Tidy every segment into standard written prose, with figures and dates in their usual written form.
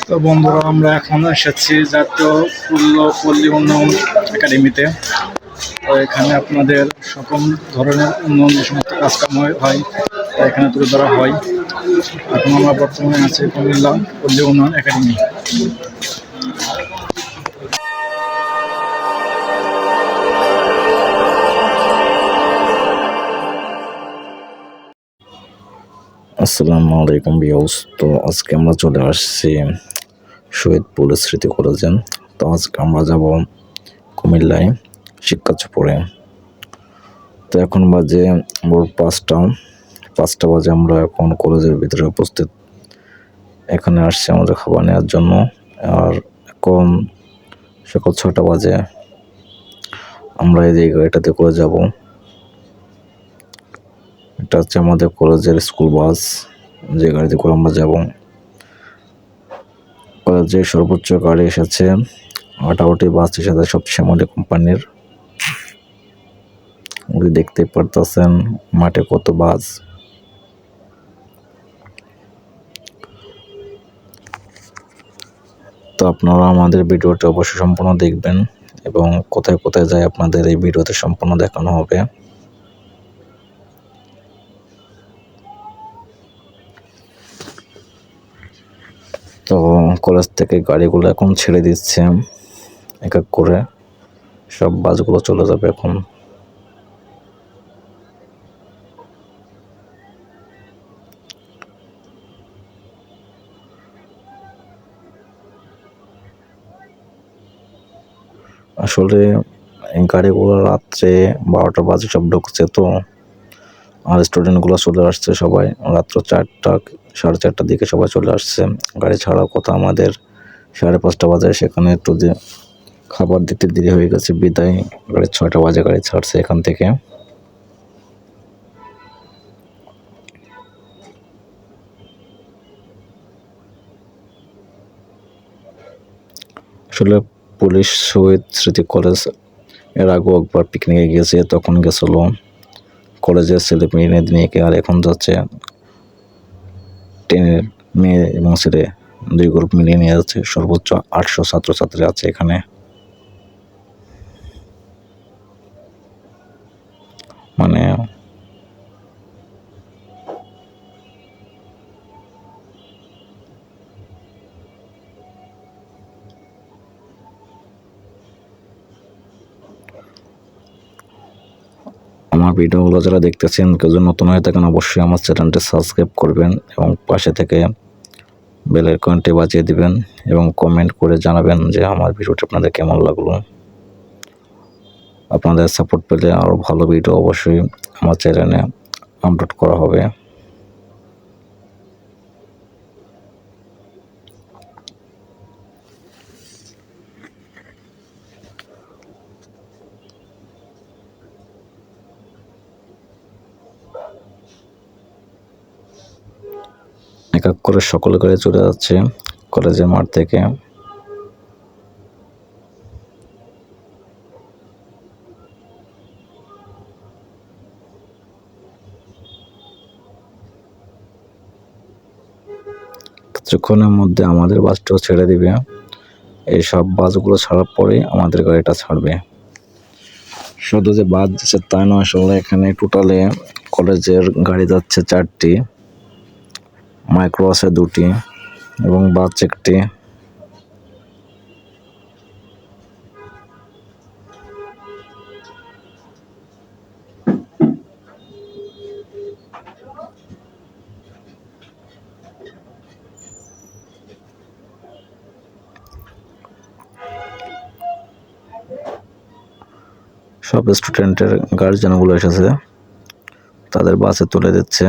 তো বন্ধুরা, আমরা এখন এসেছি জাতীয় পল্লী উন্নয়ন একাডেমিতে। তো এখানে আপনাদের সকল ধরনের উন্নয়ন যে সমস্ত কাজকর্ম হয় তা এখানে তুলে ধরা হয়। এখন আমরা বর্তমানে আছি কুমিল্লা পল্লী উন্নয়ন একাডেমি। আসসালামু আলাইকুম ভিউয়ার্স। তো আজকে আমরা চলে আসছি শহীদ পুলিশ স্মৃতি কলেজে। তো আজকে আমরা যাব কুমিল্লায় শিক্ষাচুপুরে। তো এখন বাজে ভোর 5টা বাজে। আমরা এখন কলেজের ভিতরে উপস্থিত। এখানে আসছি আমাদের খাবার নেওয়ার জন্য। আর এখন সকাল 6টা বাজে। আমরা এই গাড়িটাতে করে যাব। এটা হচ্ছে আমাদের কলেজের স্কুল বাস, যে গাড়িতে করে আমরা যাব। যে সর্বোচ্চ গাড়ি এসেছে 88 বাস এসেছে সব শ্যামলী কোম্পানির। উনি দেখতে পারতেছেন মাঠে কত বাস। তো আপনারা আমাদের ভিডিওটি অবশ্যই সম্পূর্ণ দেখবেন এবং কোথায় কোথায় যায় আপনাদের এই ভিডিওতে সম্পূর্ণ দেখানো হবে। তো কলেজ থেকে গাড়িগুলো এখন ছেড়ে দিচ্ছে এক এক করে। সব বাসগুলো চলে যাবে এখন। আসলে এই গাড়িগুলো রাত্রে 12টা বাজে সব ঢুকছে। তো আর স্টুডেন্টগুলো চলে আসছে সবাই রাত্র 4টা 4:30টার দিকে সবাই চলে আসছে। গাড়ি ছাড়ার কথা আমাদের 5:30 বাজে। সেখানে একটু খাবার দিতে দেরি হয়ে গেছে বিদায় গাড়ি 6টা বাজে গাড়ি ছাড়ছে এখান থেকে। আসলে পুলিশ শহীদ স্মৃতি কলেজ এর আগেও একবার পিকনিকে গিয়েছে, তখন গেছিল কলেজের ছেলে মেয়ে নিয়ে। আর এখন যাচ্ছে ট্রেনের মেয়ে এবং ছেলে, 2 গ্রুপ মিলিয়ে নিয়ে যাচ্ছে। সর্বোচ্চ 800 ছাত্রছাত্রী আছে এখানে। মানে আমার ভিডিওগুলো যারা দেখতেছেন, কেউ যদি নতুন হয়ে থাকেন অবশ্যই আমার চ্যানেলটি সাবস্ক্রাইব করবেন এবং পাশে থেকে বেল আইকনটি বাজিয়ে দিবেন এবং কমেন্ট করে জানাবেন যে আমার ভিডিওটি আপনাদের কেমন লাগলো। আপনাদের সাপোর্ট পেলে আরও ভালো ভিডিও অবশ্যই আমার চ্যানেলে আপলোড করা হবে। এক এক করে সকল গাড়ি চলে যাচ্ছে কলেজের মাঠ থেকে। কিছুক্ষণের মধ্যে আমাদের বাসটাও ছেড়ে দিবে। এই সব বাসগুলো ছাড়ার পরে আমাদের গাড়িটা ছাড়বে। শুধু যে বাস যাচ্ছে তা নয়, আসলে এখানে টোটালে কলেজের গাড়ি যাচ্ছে 4টি, মাইক্রো আছে 2টি এবং বাস 1টি। সব স্টুডেন্টের গার্জিয়ানগুলো এসেছে, তাদের বাসে তুলে দিচ্ছে।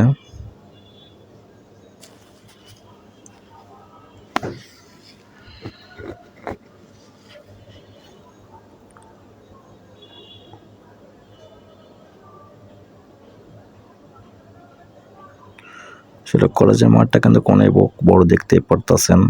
সেটা কলেজের মাঠটা কিন্তু অনেক বড়, দেখতেই পারতেছেন।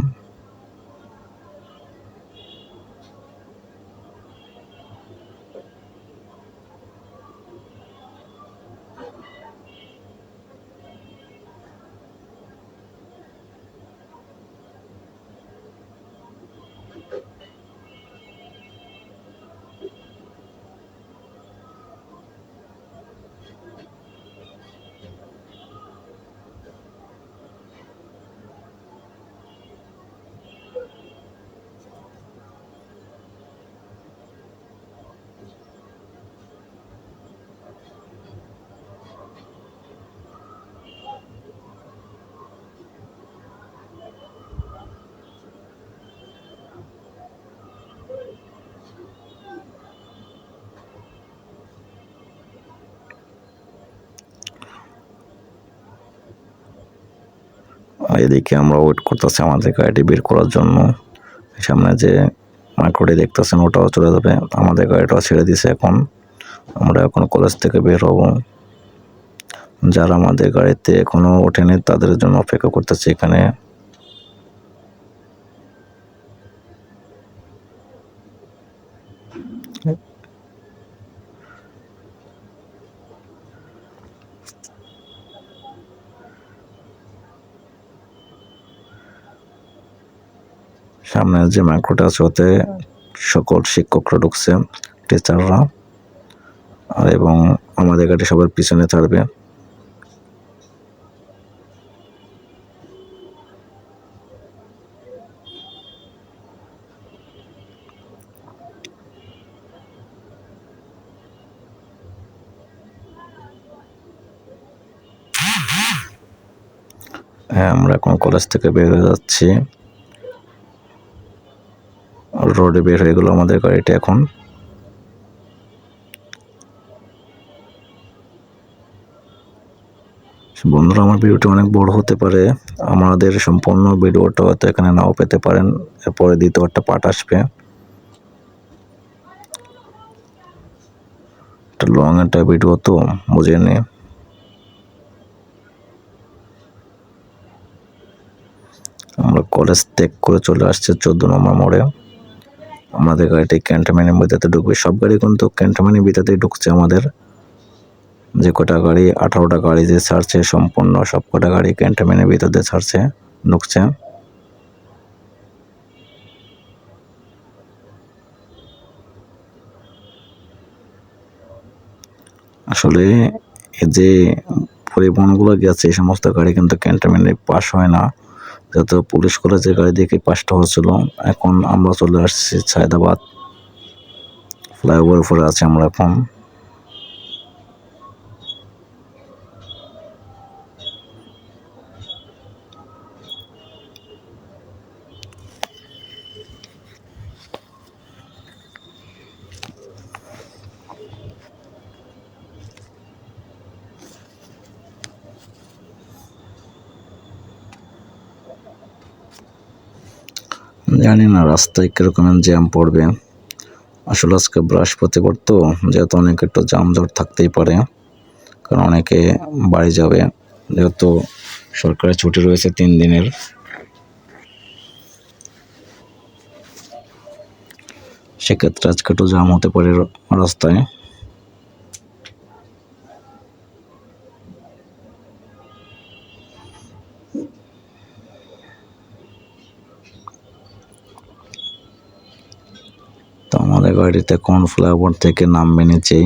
আর এদিকে আমরা ওয়েট করতেছি আমাদের গাড়িটি বের করার জন্য। সামনে যে মাইক্রোটি দেখতেছেন ওটাও চলে যাবে, আমাদের গাড়িটাও ছেড়ে দিছে। এখন আমরা এখন কলেজ থেকে বের হব। যারা আমাদের গাড়িতে এখনো ওঠেনি তাদের জন্য অপেক্ষা করতেছি এখানে। সামনে যে মাইক্রোটা আছে ওতে সকল শিক্ষকরা ঢুকছে, টিচাররা, আর এবং আমাদের গাড়ি সবার পিছনে ছাড়বে। হ্যাঁ, আমরা এখন কলেজ থেকে বের হয়ে যাচ্ছি। রোডে বের হয়ে গেল আমাদের গাড়িটা এখন। বন্ধুরা, আমার ভিডিওটি অনেক বড় হতে পারে, আমাদের সম্পূর্ণ ভিডিওটা হয়তো এখানে নাও পেতে পারেন, এরপরে দ্বিতীয় একটা পার্ট আসবে। একটা লং একটা ভিডিও তো বুঝে নি। আমরা কলেজ ত্যাগ করে চলে আসছে 14 নম্বর মোড়ে। আমাদের গাড়িটি ক্যান্টনমেন্টের ভিতরে ঢুকবে, সব গাড়ি কিন্তু ক্যান্টনমেন্টের ভিতরেই ঢুকছে। আমাদের যে কটা গাড়ি 18টা গাড়ি যে ছাড়ছে সম্পূর্ণ সব কটা গাড়ি ক্যান্টনমেন্টের ভিতর দিয়ে ছাড়ছে, ঢুকছে। আসলে এই যে পরিবহনগুলো গেছে এই সমস্ত গাড়ি কিন্তু ক্যান্টনমেন্টে পাস হয় না, যত পুলিশ কলেজের গাড়ি দেখে পাসটা হচ্ছিল। এখন আমরা চলে আসছি সায়দাবাদ ফ্লাইওভার উপরে আছি আমরা এখন। জানি না রাস্তায় কিরকম জ্যাম পড়বে। আসলে আজকে বৃহস্পতিবার তো, যেহেতু অনেক একটু যানজট থাকতেই পারে, কারণ অনেকে বাড়ি যাবে, যেহেতু সরকারি ছুটি রয়েছে 3 দিনের। সেক্ষেত্রে আজকে একটু জ্যাম হতে পারে রাস্তায়। তো আমাদের গাড়িতে কোন ফ্লাইওভার থেকে নামবে নিচে।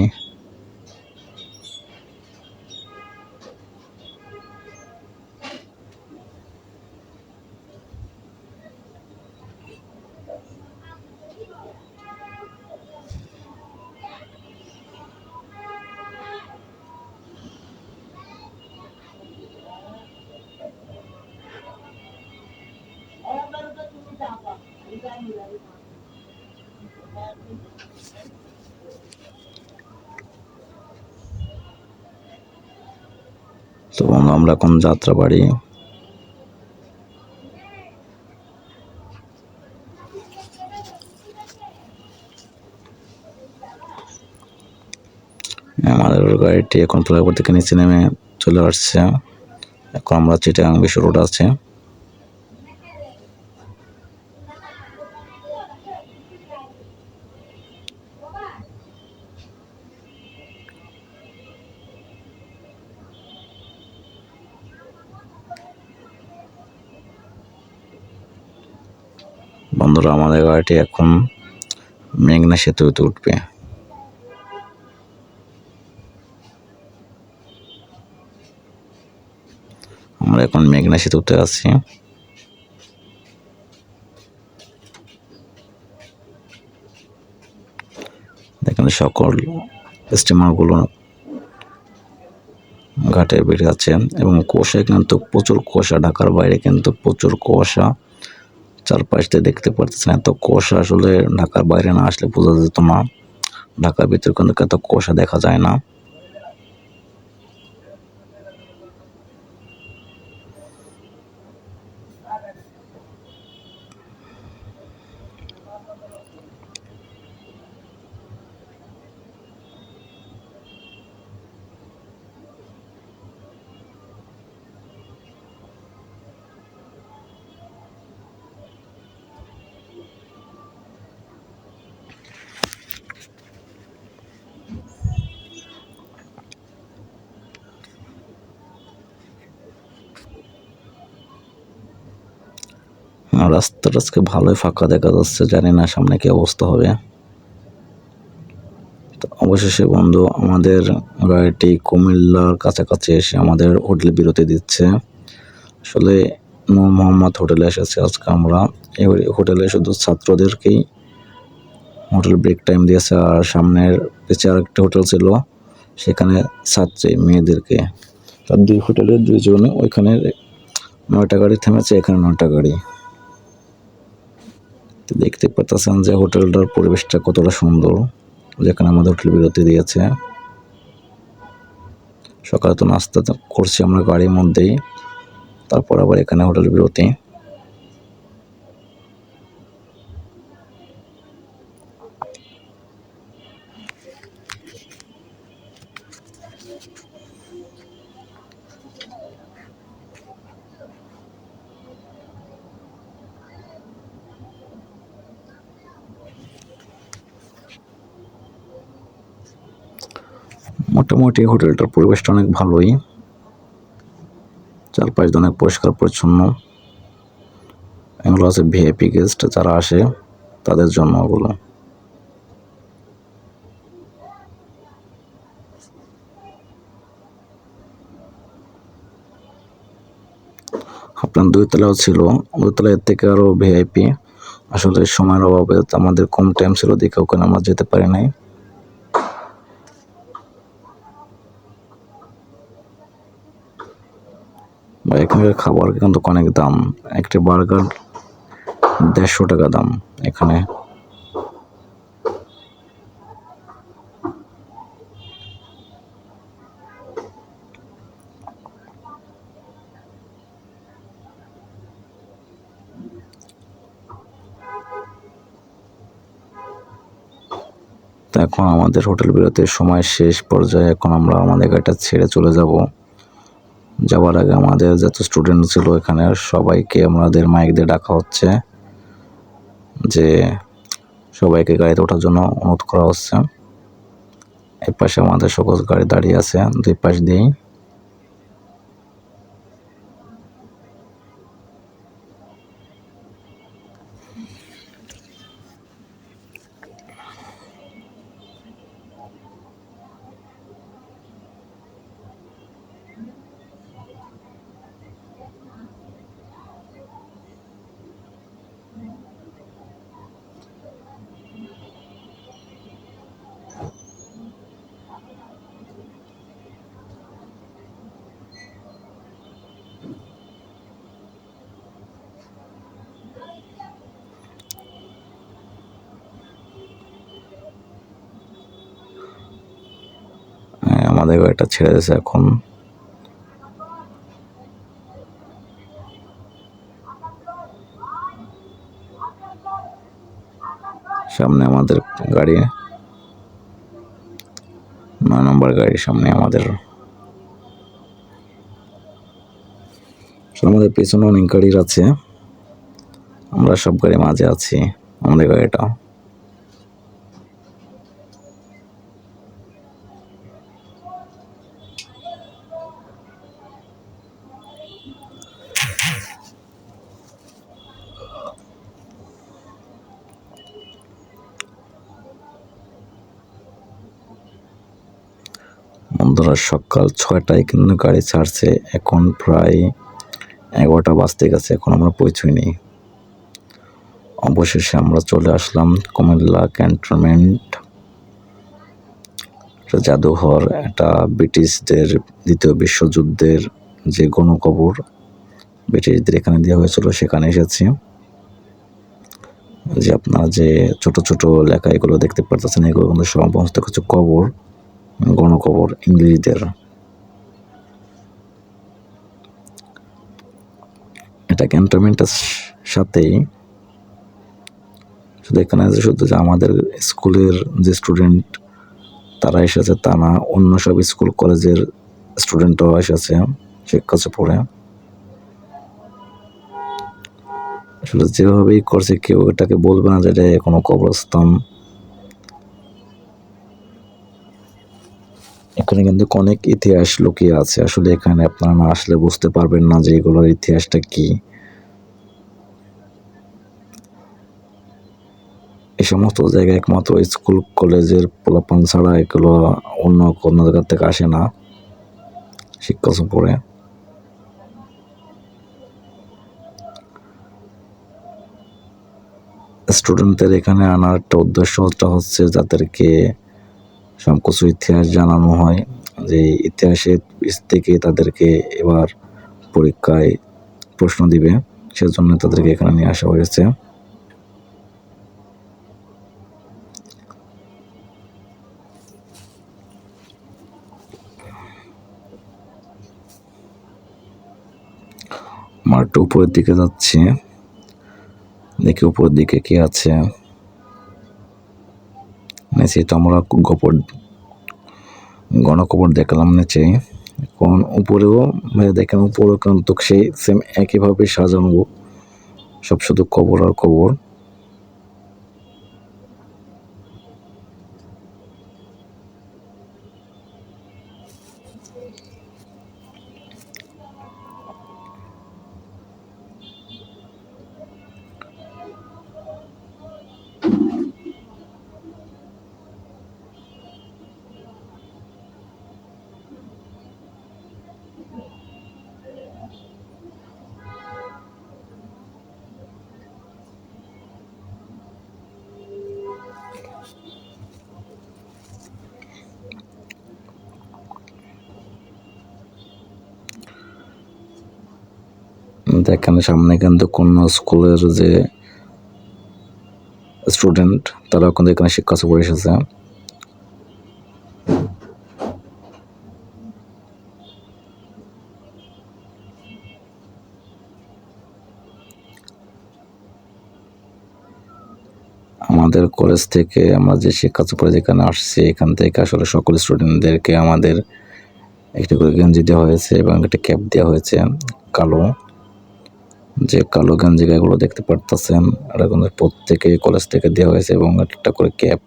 তো আমরা এখন যাত্রাবাড়ি। আমাদের গাড়িটি এখন ফ্লাইওভার থেকে নিচে নেমে চলে আসছে। এখন আমরা চিটাগাং বিশ্ব রোড আছে। বন্ধুরা, আমাদের গাড়িটি এখন মেঘনা সেতুতে উঠবে। আমরা এখন মেঘনা সেতুতে আছি। দেখেন সকল স্টিমারগুলো ঘাটে বেড়ে আছে এবং কুয়াশায় কিন্তু প্রচুর কুয়াশা, ঢাকার বাইরে কিন্তু প্রচুর কুয়াশা। চারপাশ দিয়ে দেখতে পারতেছেন এত কুয়াশা, আসলে ঢাকার বাইরে না আসলে বোঝা যেত না। ঢাকার ভিতরে কিন্তু এত কুয়াশা দেখা যায় না। রাস্তাটা আজকে ভালোই ফাঁকা দেখা যাচ্ছে, জানি না সামনে কি অবস্থা হবে। তো অবশেষে বন্ধু আমাদের গাড়িটি কুমিল্লার কাছাকাছি এসে আমাদের হোটেল বিরতি দিচ্ছে। আসলে নূর মোহাম্মদ হোটেলে এসেছে আজকে আমরা। এই হোটেলে শুধু ছাত্রদেরকেই হোটেল ব্রেক টাইম দিয়েছে, আর সামনের পিছে আরেকটা হোটেল ছিল, সেখানে ছাত্রী মেয়েদেরকে। তার দুই হোটেলের দুইজনে ওইখানে 9টা গাড়ি থেমেছে, এখানে 9টা গাড়ি। তো দেখতে পাচ্ছেন যে হোটেলটার পরিবেশটা কতটা সুন্দর, যেখানে আমাদের হোটেল বিরতি দিয়েছে। সকালে তো নাস্তা করছি আমরা গাড়ির মধ্যেই, তারপর আবার এখানে হোটেল বিরতি। মোটামুটি হোটেলটার পরিবেশটা অনেক ভালোই, চারপাশ অনেক পরিষ্কার পরিচ্ছন্ন। এগুলো আছে ভিআইপি গেস্ট যারা আসে তাদের জন্য ওগুলো। আপনার 2 তলাও ছিল, 2 তলা এর থেকে আরো ভিআইপি। আসলে সময়ের অভাবে আমাদের কম টাইম ছিল দেখে ওখানে আমরা যেতে পারি নাই। বা এখানকার খাবার কিন্তু অনেক দাম, একটা বার্গার 150 টাকা দাম এখানে। তো এখন আমাদের হোটেল বিরতির সময় শেষ পর্যায়ে, এখন আমরা আমাদের গাড়িটা ছেড়ে চলে যাব। যাওয়ার আগে আমাদের যত স্টুডেন্ট ছিল এখানে সবাইকে আমাদের মাইক দিয়ে ডাকা হচ্ছে যে সবাইকে গাড়িতে ওঠার জন্য অনুরোধ করা হচ্ছে। এই পাশে আমাদের সকল গাড়ি দাঁড়িয়ে আছে দুই পাশ দিয়েই। আমাদের গাড়িটা ছেড়ে দিয়েছে এখন। সামনে আমাদের গাড়ি, 9 নম্বর গাড়ি সামনে আমাদের। আমাদের পেছনে অনেক গাড়ির আছে, আমরা সব গাড়ির মাঝে আছি। আমাদের গাড়িটা বন্ধুরা সকাল 6টায় কিন্তু গাড়ি ছাড়ছে, এখন প্রায় 11টা বাজতে গেছে, এখন আমরা পৌঁছইনি। অবশেষে আমরা চলে আসলাম কুমিল্লা ক্যান্টনমেন্ট। জাদুঘর, এটা ব্রিটিশদের 2য় বিশ্বযুদ্ধের যে গণকবর ব্রিটিশদের এখানে দেওয়া হয়েছিল, সেখানে এসেছি। যে আপনারা যে ছোট ছোট লেখা এগুলো দেখতে পারতেছেন, এগুলো কিন্তু সমস্ত কিছু কবর, গণকবর ইংরেজদের। এটা ক্যান্টনমেন্টের সাথেই, শুধু এখানে শুধু যে আমাদের স্কুলের যে স্টুডেন্ট তারা এসেছে তা না, অন্য সব স্কুল কলেজের স্টুডেন্টরাও এসেছে শিক্ষা পড়ে। আসলে যেভাবেই করছে কেউ এটাকে বলবে না যে এটা কোনো কবরস্থান। এখানে কিন্তু অনেক ইতিহাস লুকিয়ে আছে, আসলে এখানে আপনারা না আসলে বুঝতে পারবেন না যে এগুলোর ইতিহাসটা কি। এই সমস্ত জায়গায় একমাত্র স্কুল কলেজের পোলাপান ছাড়া এগুলো অন্য কোনো জায়গা থেকে আসে না শিক্ষা সফরে। স্টুডেন্টদের এখানে আনার একটা উদ্দেশ্যটা হচ্ছে যাদেরকে সব কিছু ইতিহাস জানানো হয়, যে ইতিহাসের থেকে তাদেরকে এবার পরীক্ষায় প্রশ্ন দিবে, সেজন্য তাদেরকে এখানে নিয়ে আসা হয়েছে। মাঠটা উপরের দিকে যাচ্ছে, দেখি উপরের দিকে কি আছে। নিচে তো আমরা গণকবর দেখলাম নিচে, এখন উপরেও দেখেন উপরেও কিন্তু সেই সেম একইভাবে সাজানো, সব শুধু কবর আর কবর। দেখেন সামনে কিন্তু কোন স্কুলের যে স্টুডেন্ট তারা কিন্তু এখানে শিক্ষা সফরে এসেছে। আমাদের কলেজ থেকে আমরা যে শিক্ষা সফরে যেখানে আসছি, এখান থেকে আসলে সকল স্টুডেন্টদেরকে আমাদের একটা করে গেঞ্জি দেওয়া হয়েছে এবং একটা ক্যাপ দেওয়া হয়েছে কালো, যে কালো গেঞ্জি গায়েগুলো দেখতে পারতেছেন, এটা কিন্তু প্রত্যেকে কলেজ থেকে দেওয়া হয়েছে এবং একটা করে ক্যাপ।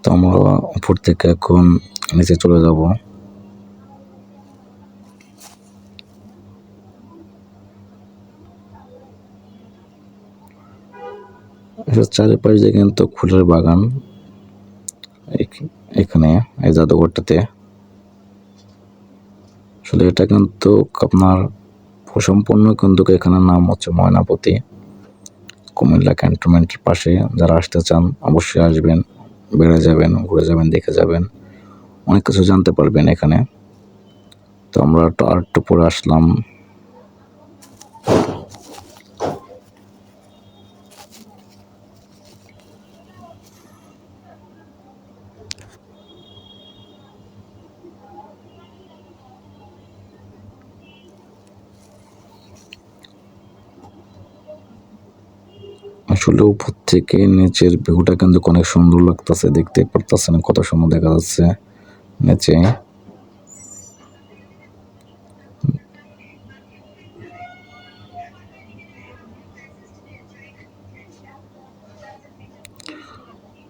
তো আমরা উপর থেকে এখন নিচে চলে যাব। চারিপাশ দিয়ে কিন্তু ফুলের বাগান এখানে এই জাদুঘরটাতে। আসলে এটা কিন্তু আপনার সম্পূর্ণ কিন্তু এখানে নাম হচ্ছে ময়নাপতি, কুমিল্লা ক্যান্টনমেন্টের পাশে। যারা আসতে চান অবশ্যই আসবেন, বেড়ে যাবেন, ঘুরে যাবেন, দেখে যাবেন, অনেক কিছু জানতে পারবেন এখানে। তো আমরা আর একটু পরে আসলাম। আসলে উপর থেকে নিচের ভিউটা কিন্তু অনেক সুন্দর লাগতেছে, দেখতে পারতেছেন কত সুন্দর দেখা যাচ্ছে নিচে।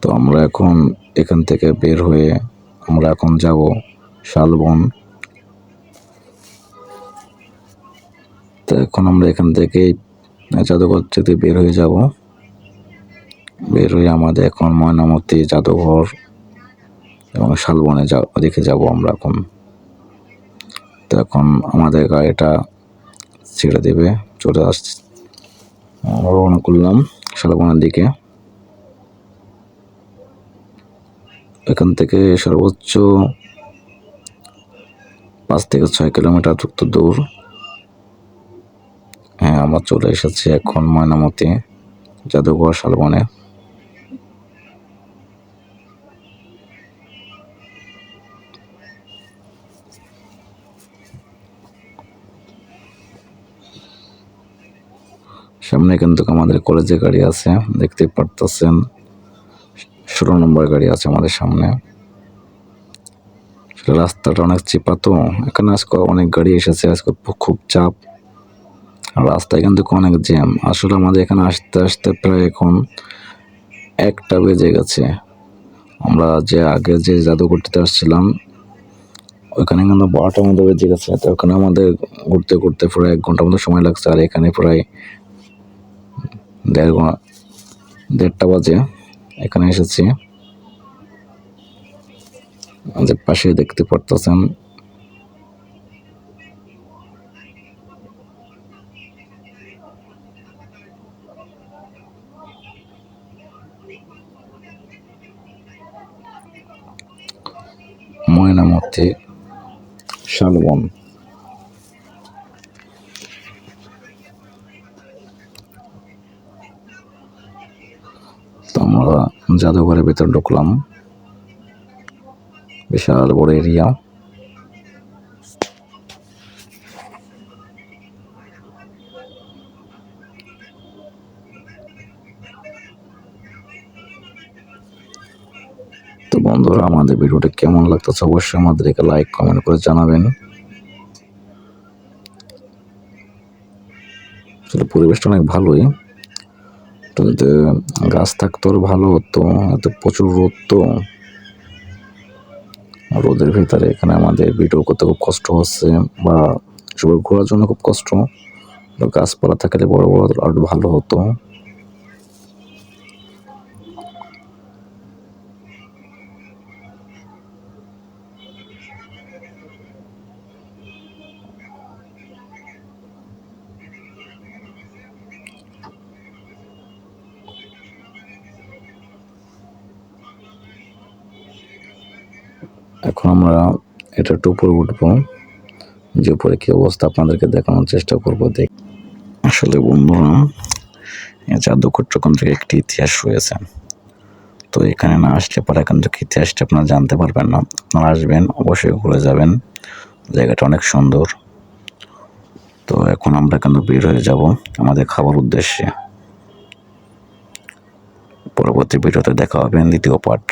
তো আমরা এখন এখান থেকে বের হয়ে আমরা এখন যাব শালবন। তো এখন আমরা এখান থেকে জাদুঘর থেকে বের হয়ে যাব, বের হয়ে আমাদের এখন ময়নামতি জাদুঘর এবং শালবনে দেখে যাব আমরা এখন। তো এখন আমাদের গাড়িটা ছেড়ে দেবে, চলে আসছে, আমরা রওনা করলাম শালবনের দিকে। এখান থেকে সর্বোচ্চ 5 থেকে 6 কিলোমিটার দূর। হ্যাঁ, আমরা চলে এসেছি এখন ময়নামতি জাদুঘর শালবনে। সামনে কিন্তু আমাদের কলেজে গাড়ি আছে, দেখতে পারতেছেন 16 নম্বর গাড়ি আছে আমাদের সামনে। রাস্তাটা অনেক চিপা, তো এখানে আজকে অনেক গাড়ি এসেছে, আজকে খুব চাপ। রাস্তায় কিন্তু অনেক জ্যাম। আসলে আমাদের এখানে আসতে আসতে প্রায় এখন 1টা বেজে গেছে। আমরা যে আগে যে জাদুঘরটিতে আসছিলাম ওইখানে কিন্তু 12টার মধ্যে বেজে গেছে। তো ওখানে আমাদের ঘুরতে ঘুরতে প্রায় 1 ঘন্টার মতো সময় লাগছে, আর এখানে প্রায় 1:30 বাজে এখানে এসেছি। আমাদের পাশে দেখতে পারতেছেন ময়নামতি শালবন। তো আমরা জাদুঘরের ভিতর ঢুকলাম, বিশাল বড় এরিয়া। তো বন্ধুরা, আমাদের ভিডিওটা কেমন লাগতেছে অবশ্যই আমাদেরকে লাইক কমেন্ট করে জানাবেন। আসলে পরিবেশটা অনেক ভালোই, তো যদি গাছ থাকতো আর ভালো হতো। এত প্রচুর রোদ, তো রোদের ভিতরে এখানে আমাদের ভিডিও করতে খুব কষ্ট হচ্ছে, বা সবাই ঘোরার জন্য খুব কষ্ট। গাছপালা থাকলে বড় বড় আর ভালো হতো। এখন আমরা এটা একটু উপরে উঠবো, যে উপরে কি অবস্থা আপনাদেরকে দেখানোর চেষ্টা করবো। আসলে বন্ধুরা, এই জাদুঘরটার থেকে একটি ইতিহাস রয়েছে। তো এখানে না আসলে পরে এখান থেকে ইতিহাসটা আপনারা জানতে পারবেন না। আপনারা আসবেন, অবশ্যই ঘুরে যাবেন, জায়গাটা অনেক সুন্দর। তো এখন আমরা এখানে বের হয়ে যাব আমাদের খাবার উদ্দেশ্যে। পরবর্তী ভিডিওতে দেখা হবে দ্বিতীয় পার্ট।